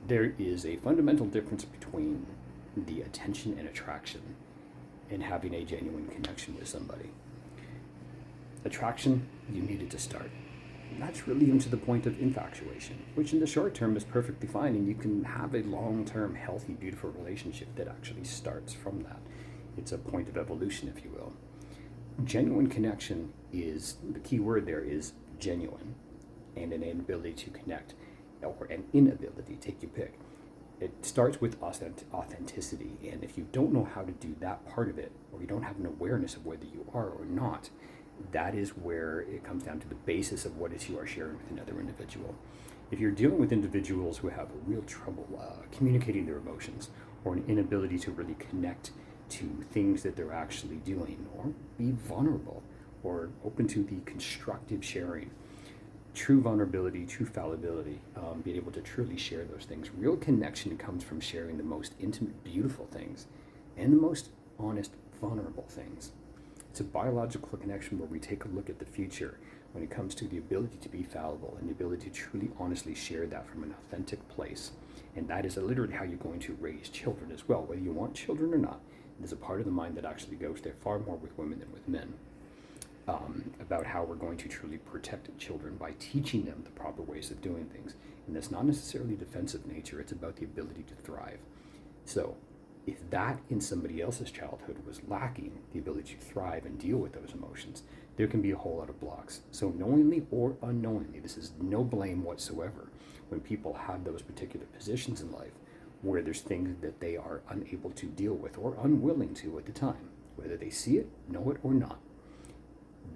There is a fundamental difference between the attention and attraction and having a genuine connection with somebody. Attraction, you need it to start. And that's really even to the point of infatuation, which in the short term is perfectly fine, and you can have a long-term, healthy, beautiful relationship that actually starts from that. It's a point of evolution, if you will. Genuine connection is, the key word there is genuine, and an inability to connect, or an inability, take your pick. It starts with authenticity, and if you don't know how to do that part of it, or you don't have an awareness of whether you are or not, that is where it comes down to the basis of what is you are sharing with another individual. If you're dealing with individuals who have a real trouble communicating their emotions, or an inability to really connect to things that they're actually doing, or be vulnerable, or open to the constructive sharing, true vulnerability, true fallibility, being able to truly share those things. Real connection comes from sharing the most intimate, beautiful things, and the most honest, vulnerable things. It's a biological connection where we take a look at the future when it comes to the ability to be fallible and the ability to truly, honestly share that from an authentic place. And that is literally how you're going to raise children as well, whether you want children or not. There's a part of the mind that actually goes there far more with women than with men, about how we're going to truly protect children by teaching them the proper ways of doing things. And that's not necessarily defensive nature, it's about the ability to thrive. So if that in somebody else's childhood was lacking, the ability to thrive and deal with those emotions, there can be a whole lot of blocks. So knowingly or unknowingly, this is no blame whatsoever when people have those particular positions in life where there's things that they are unable to deal with or unwilling to at the time, whether they see it, know it, or not.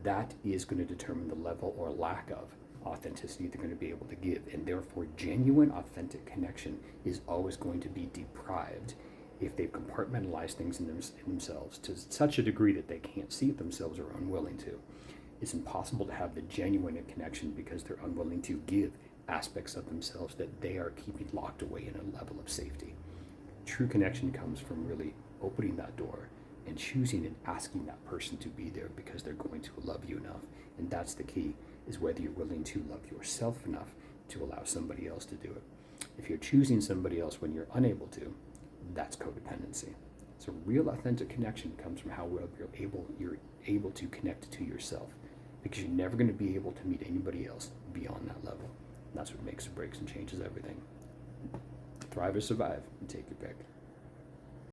That is going to determine the level or lack of authenticity they're going to be able to give, and therefore genuine, authentic connection is always going to be deprived if they've compartmentalized things in themselves to such a degree that they can't see it themselves or unwilling to. It's impossible to have the genuine connection because they're unwilling to give aspects of themselves that they are keeping locked away in a level of safety. True connection comes from really opening that door and choosing and asking that person to be there because they're going to love you enough. And that's the key, is whether you're willing to love yourself enough to allow somebody else to do it. If you're choosing somebody else when you're unable to, that's codependency. So real authentic connection comes from how well you're able to connect to yourself, because you're never going to be able to meet anybody else beyond that level. And that's what makes or breaks and changes everything. Thrive or survive, and take your pick.